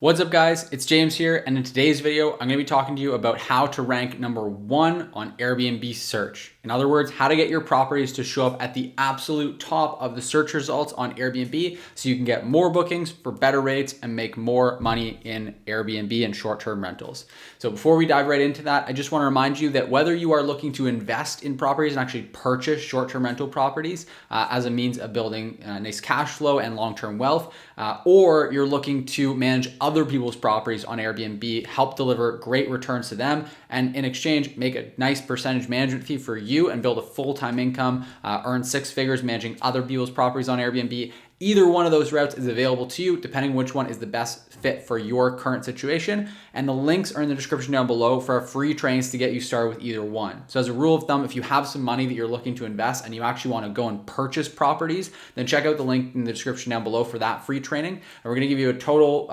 What's up guys, it's James here, and in today's video, I'm gonna be talking to you about how to rank #1 on Airbnb search. In other words, how to get your properties to show up at the absolute top of the search results on Airbnb so you can get more bookings for better rates and make more money in Airbnb and short-term rentals. So before we dive right into that, I just wanna remind you that whether you are looking to invest in properties and actually purchase short-term rental properties as a means of building nice cash flow and long-term wealth, or you're looking to manage other people's properties on Airbnb, help deliver great returns to them, and in exchange, make a nice percentage management fee for you and build a full-time income, earn six figures managing other people's properties on Airbnb. Either one of those routes is available to you, depending which one is the best fit for your current situation. And the links are in the description down below for our free trainings to get you started with either one. So as a rule of thumb, if you have some money that you're looking to invest and you actually want to go and purchase properties, then check out the link in the description down below for that free training. And we're going to give you a total,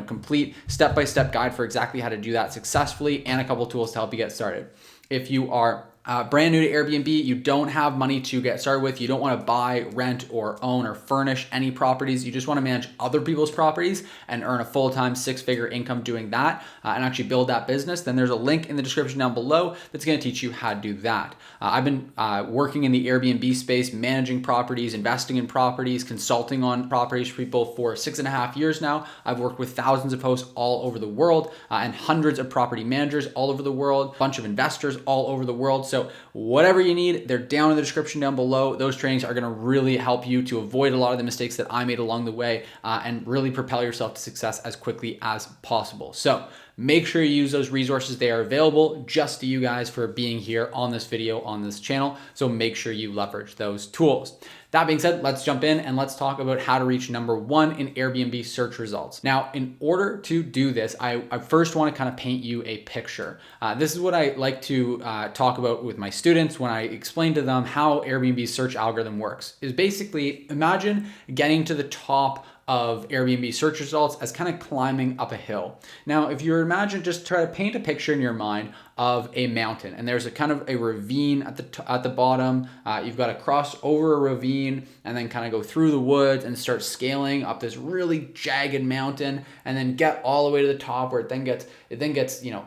complete step-by-step guide for exactly how to do that successfully and a couple tools to help you get started. If you are brand new to Airbnb, you don't have money to get started with, you don't want to buy, rent, or own or furnish any properties, you just want to manage other people's properties and earn a full-time six-figure income doing that and actually build that business, then there's a link in the description down below that's going to teach you how to do that. I've been working in the Airbnb space, managing properties, investing in properties, consulting on properties for people for 6.5 years now. I've worked with thousands of hosts all over the world and hundreds of property managers all over the world, a bunch of investors all over the world. So whatever you need, they're down in the description down below. Those trainings are going to really help you to avoid a lot of the mistakes that I made along the way and really propel yourself to success as quickly as possible. So make sure you use those resources. They are available just to you guys for being here on this video, on this channel. So make sure you leverage those tools. That being said, let's jump in and let's talk about how to reach #1 in Airbnb search results. Now, in order to do this, I first want to kind of paint you a picture. This is what I like to talk about with my students when I explain to them how Airbnb search algorithm works. Is basically imagine getting to the top of Airbnb search results as kind of climbing up a hill. Now, if you imagine, just try to paint a picture in your mind of a mountain, and there's a kind of a ravine at the bottom. You've got to cross over a ravine and then kind of go through the woods and start scaling up this really jagged mountain, and then get all the way to the top where it then gets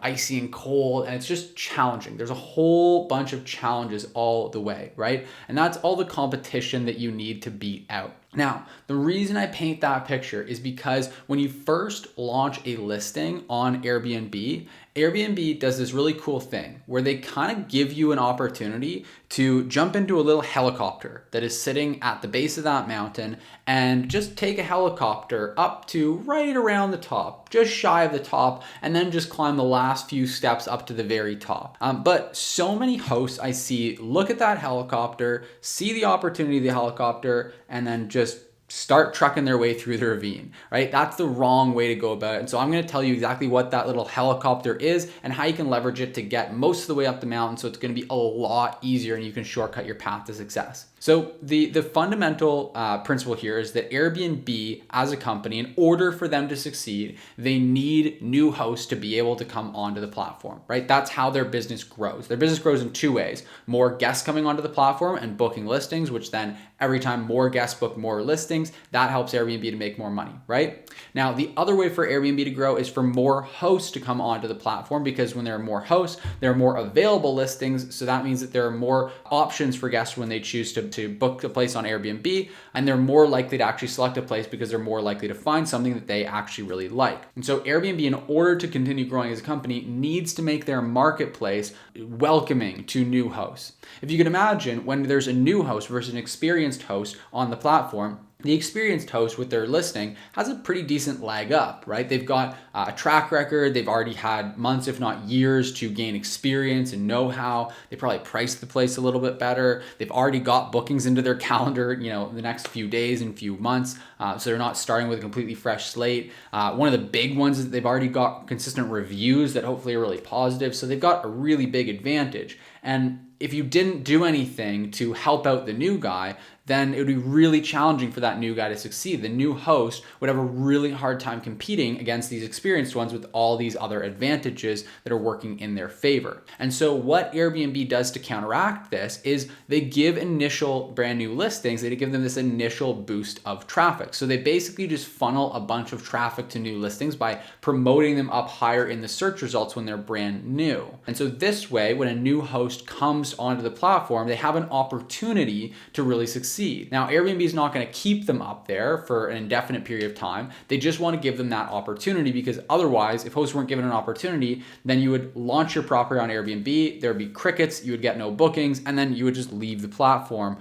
icy and cold, and it's just challenging. There's a whole bunch of challenges all the way, right? And that's all the competition that you need to beat out. Now, the reason I paint that picture is because when you first launch a listing on Airbnb, Airbnb does this really cool thing where they kind of give you an opportunity to jump into a little helicopter that is sitting at the base of that mountain and just take a helicopter up to right around the top, just shy of the top, and then just climb the last few steps up to the very top. But so many hosts I see look at that helicopter, see the opportunity of the helicopter, and then just start trucking their way through the ravine, right? That's the wrong way to go about it. And so I'm going to tell you exactly what that little helicopter is and how you can leverage it to get most of the way up the mountain. So it's going to be a lot easier and you can shortcut your path to success. So the fundamental principle here is that Airbnb as a company, in order for them to succeed, they need new hosts to be able to come onto the platform, right? That's how their business grows. Their business grows in two ways: more guests coming onto the platform and booking listings, which then every time more guests book more listings, that helps Airbnb to make more money, right? Now, the other way for Airbnb to grow is for more hosts to come onto the platform, because when there are more hosts, there are more available listings. So that means that there are more options for guests when they choose to book a place on Airbnb, and they're more likely to actually select a place because they're more likely to find something that they actually really like. And so Airbnb, in order to continue growing as a company, needs to make their marketplace welcoming to new hosts. If you can imagine, when there's a new host versus an experienced host on the platform, the experienced host with their listing has a pretty decent leg up, right? They've got a track record. They've already had months, if not years, to gain experience and know-how. They probably priced the place a little bit better. They've already got bookings into their calendar, the next few days and few months. So they're not starting with a completely fresh slate. One of the big ones is that they've already got consistent reviews that hopefully are really positive. So they've got a really big advantage. And if you didn't do anything to help out the new guy, then it would be really challenging for that new guy to succeed. The new host would have a really hard time competing against these experienced ones with all these other advantages that are working in their favor. And so what Airbnb does to counteract this is they give initial brand new listings, they give them this initial boost of traffic. So they basically just funnel a bunch of traffic to new listings by promoting them up higher in the search results when they're brand new. And so this way, when a new host comes onto the platform, they have an opportunity to really succeed. Now, Airbnb is not going to keep them up there for an indefinite period of time. They just want to give them that opportunity, because otherwise, if hosts weren't given an opportunity, then you would launch your property on Airbnb, there would be crickets, you would get no bookings, and then you would just leave the platform.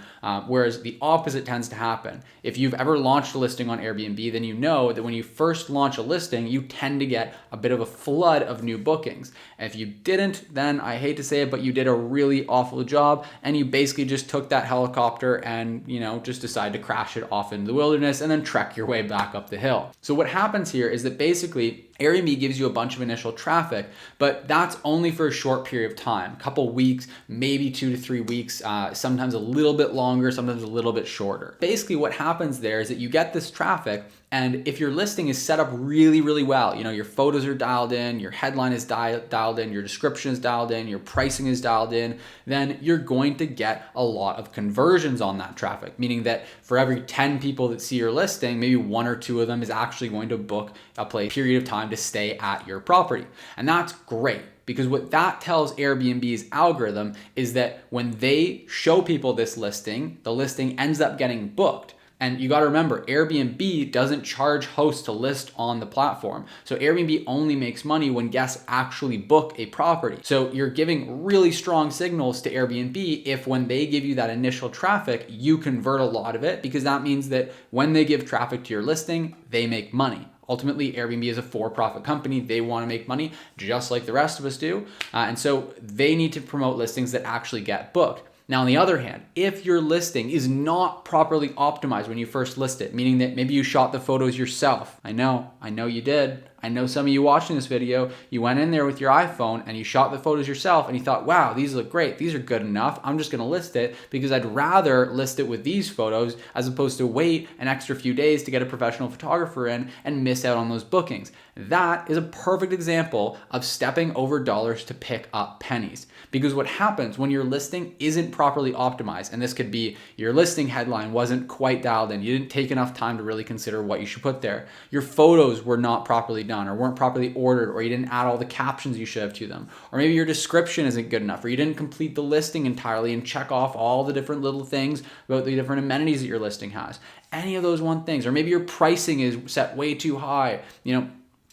Whereas the opposite tends to happen. If you've ever launched a listing on Airbnb, then you know that when you first launch a listing, you tend to get a bit of a flood of new bookings. And if you didn't, then I hate to say it, but you did a really awful job, and you basically just took that helicopter and just decide to crash it off into the wilderness and then trek your way back up the hill. So what happens here is that basically Airbnb gives you a bunch of initial traffic, but that's only for a short period of time, a couple weeks, maybe 2 to 3 weeks, sometimes a little bit longer, sometimes a little bit shorter. Basically what happens there is that you get this traffic, and if your listing is set up really, really well, your photos are dialed in, your headline is dialed in, your description is dialed in, your pricing is dialed in, then you're going to get a lot of conversions on that traffic, meaning that for every 10 people that see your listing, maybe 1 or 2 of them is actually going to book a period of time to stay at your property. And that's great, because what that tells Airbnb's algorithm is that when they show people this listing, the listing ends up getting booked. And you got to remember, Airbnb doesn't charge hosts to list on the platform. So Airbnb only makes money when guests actually book a property. So you're giving really strong signals to Airbnb if when they give you that initial traffic, you convert a lot of it, because that means that when they give traffic to your listing, they make money. Ultimately, Airbnb is a for-profit company. They want to make money just like the rest of us do. And so they need to promote listings that actually get booked. Now, on the other hand, if your listing is not properly optimized when you first list it, meaning that maybe you shot the photos yourself. I know you did. I know some of you watching this video, you went in there with your iPhone and you shot the photos yourself and you thought, wow, these look great. These are good enough. I'm just going to list it because I'd rather list it with these photos as opposed to wait an extra few days to get a professional photographer in and miss out on those bookings. That is a perfect example of stepping over dollars to pick up pennies. Because what happens when your listing isn't properly optimized, and this could be your listing headline wasn't quite dialed in, you didn't take enough time to really consider what you should put there, your photos were not properly done or weren't properly ordered, or you didn't add all the captions you should have to them, or maybe your description isn't good enough, or you didn't complete the listing entirely and check off all the different little things about the different amenities that your listing has. Any of those things, or maybe your pricing is set way too high,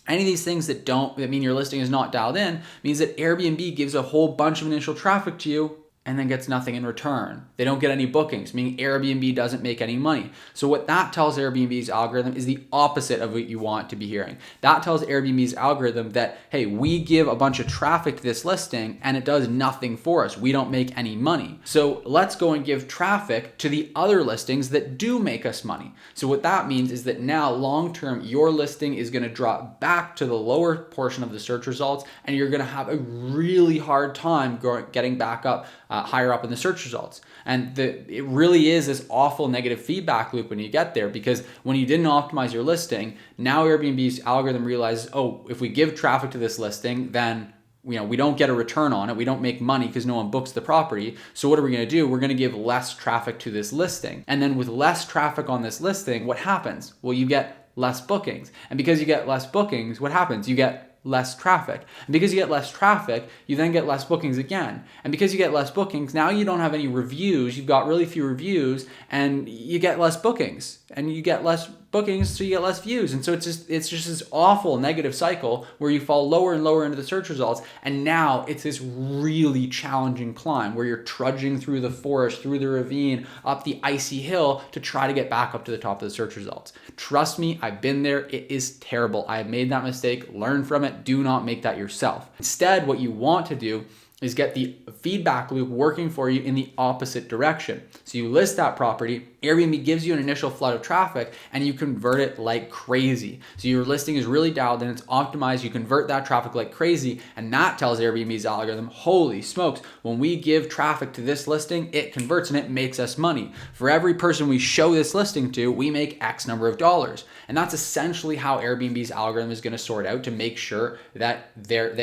any of these things that mean your listing is not dialed in means that Airbnb gives a whole bunch of initial traffic to you and then gets nothing in return. They don't get any bookings, meaning Airbnb doesn't make any money. So what that tells Airbnb's algorithm is the opposite of what you want to be hearing. That tells Airbnb's algorithm that, hey, we give a bunch of traffic to this listing and it does nothing for us. We don't make any money. So let's go and give traffic to the other listings that do make us money. So what that means is that now long-term, your listing is gonna drop back to the lower portion of the search results, and you're gonna have a really hard time getting back up higher up in the search results. And it really is this awful negative feedback loop when you get there, because when you didn't optimize your listing, now Airbnb's algorithm realizes, oh, if we give traffic to this listing, then we don't get a return on it. We don't make money because no one books the property. So what are we going to do? We're going to give less traffic to this listing. And then with less traffic on this listing, what happens? Well, you get less bookings. And because you get less bookings, what happens? You get less traffic. And because you get less traffic, you then get less bookings again. And because you get less bookings, now you don't have any reviews. You've got really few reviews and you get less bookings. And you get less bookings, so you get less views. And so it's just this awful negative cycle where you fall lower and lower into the search results. And now it's this really challenging climb where you're trudging through the forest, through the ravine, up the icy hill to try to get back up to the top of the search results. Trust me, I've been there. It is terrible. I have made that mistake. Learn from it. Do not make that yourself. Instead, what you want to do is get the feedback loop working for you in the opposite direction. So you list that property, Airbnb gives you an initial flood of traffic, and you convert it like crazy. So your listing is really dialed in, it's optimized, you convert that traffic like crazy, and that tells Airbnb's algorithm, holy smokes, when we give traffic to this listing, it converts and it makes us money. For every person we show this listing to, we make X number of dollars. And that's essentially how Airbnb's algorithm is going to sort out to make sure that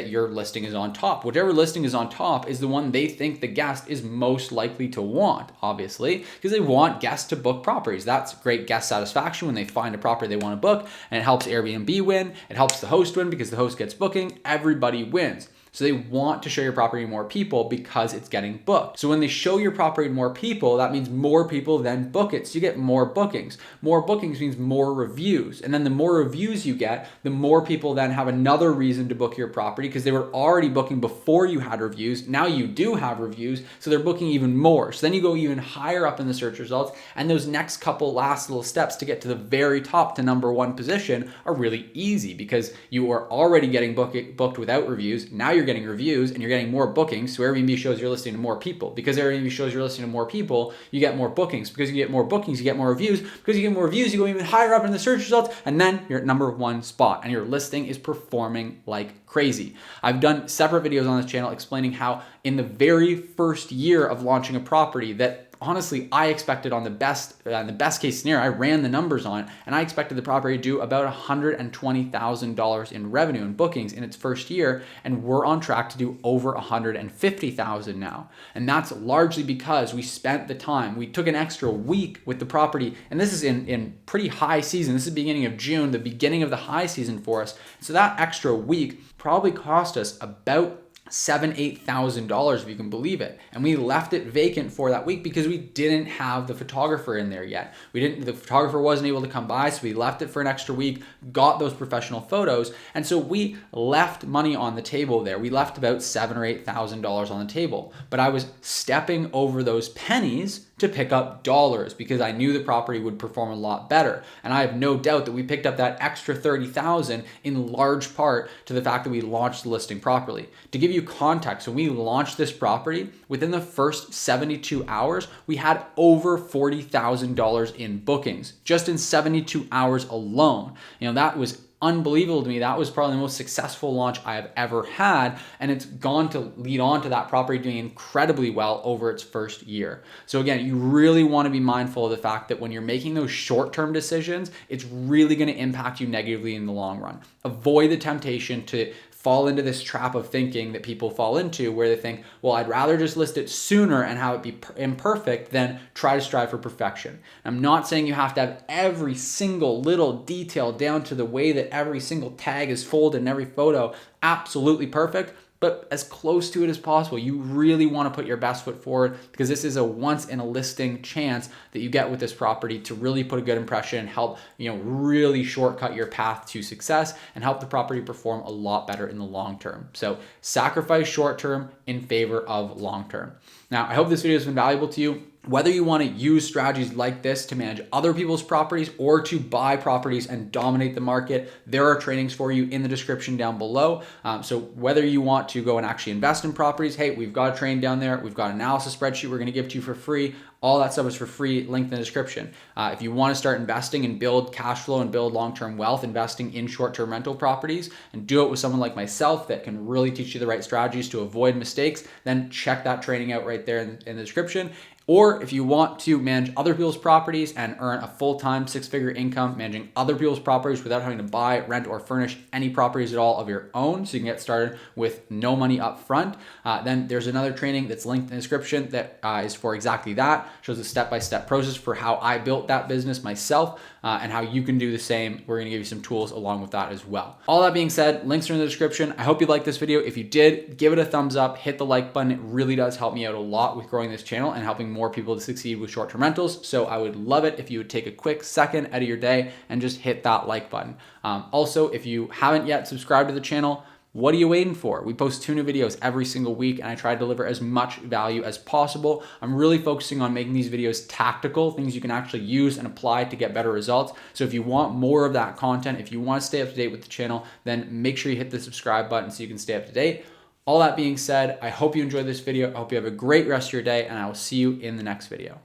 your listing is on top. Whichever listing is on top is the one they think the guest is most likely to want, obviously, because they want guests to book properties. That's great guest satisfaction when they find a property they want to book, and it helps Airbnb win. It helps the host win because the host gets booking. Everybody wins. So they want to show your property to more people because it's getting booked. So when they show your property to more people, that means more people then book it. So you get more bookings. More bookings means more reviews. And then the more reviews you get, the more people then have another reason to book your property because they were already booking before you had reviews. Now you do have reviews, so they're booking even more. So then you go even higher up in the search results, and those next couple last little steps to get to the very top to number one position are really easy because you are already getting booked without reviews. Now you're getting reviews and you're getting more bookings. So Airbnb shows you're listing to more people. Because Airbnb shows you're listing to more people, you get more bookings. Because you get more bookings, you get more reviews. Because you get more reviews, you go even higher up in the search results, and then you're at number one spot and your listing is performing like crazy. I've done separate videos on this channel explaining how in the very first year of launching a property that honestly, I expected on the best case scenario, I ran the numbers on it, and I expected the property to do about $120,000 in revenue and bookings in its first year, and we're on track to do over $150,000 now. And that's largely because we spent the time. We took an extra week with the property, and this is in pretty high season. This is the beginning of June, the beginning of the high season for us. So that extra week probably cost us about $7,000-8,000 if you can believe it, and we left it vacant for that week because we didn't have the photographer in there yet. The photographer wasn't able to come by, so we left it for an extra week, got those professional photos, and so we left money on the table there. We left about $7,000 or $8,000 on the table, but I was stepping over those pennies to pick up dollars because I knew the property would perform a lot better. And I have no doubt that we picked up that extra $30,000 in large part to the fact that we launched the listing properly. To give you context, when we launched this property, within the first 72 hours, we had over $40,000 in bookings, just in 72 hours alone. That was unbelievable to me. That was probably the most successful launch I have ever had, and it's gone to lead on to that property doing incredibly well over its first year. So again, you really want to be mindful of the fact that when you're making those short-term decisions, it's really going to impact you negatively in the long run. Avoid the temptation to fall into this trap of thinking that people fall into where they think, well, I'd rather just list it sooner and have it be imperfect than try to strive for perfection. I'm not saying you have to have every single little detail down to the way that every single tag is folded in every photo absolutely perfect, but as close to it as possible. You really want to put your best foot forward because this is a once in a listing chance that you get with this property to really put a good impression and help, really shortcut your path to success and help the property perform a lot better in the long term. So sacrifice short term in favor of long term. Now, I hope this video has been valuable to you. Whether you want to use strategies like this to manage other people's properties or to buy properties and dominate the market, there are trainings for you in the description down below. So whether you want to go and actually invest in properties, hey, we've got a train down there. We've got an analysis spreadsheet we're going to give to you for free. All that stuff is for free, link in the description. If you want to start investing and build cash flow and build long-term wealth, investing in short-term rental properties, and do it with someone like myself that can really teach you the right strategies to avoid mistakes, then check that training out right there in the description. Or if you want to manage other people's properties and earn a full-time six-figure income managing other people's properties without having to buy, rent, or furnish any properties at all of your own, so you can get started with no money up front, then there's another training that's linked in the description that is for exactly that. Shows a step-by-step process for how I built that business myself and how you can do the same. We're going to give you some tools along with that as well. All that being said, links are in the description. I hope you liked this video. If you did, give it a thumbs up, hit the like button. It really does help me out a lot with growing this channel and helping more people to succeed with short-term rentals. So I would love it if you would take a quick second out of your day and just hit that like button. Also, if you haven't yet subscribed to the channel, what are you waiting for? We post 2 new videos every single week, and I try to deliver as much value as possible. I'm really focusing on making these videos tactical, things you can actually use and apply to get better results. So if you want more of that content, if you want to stay up to date with the channel, then make sure you hit the subscribe button so you can stay up to date. All that being said, I hope you enjoyed this video. I hope you have a great rest of your day, and I will see you in the next video.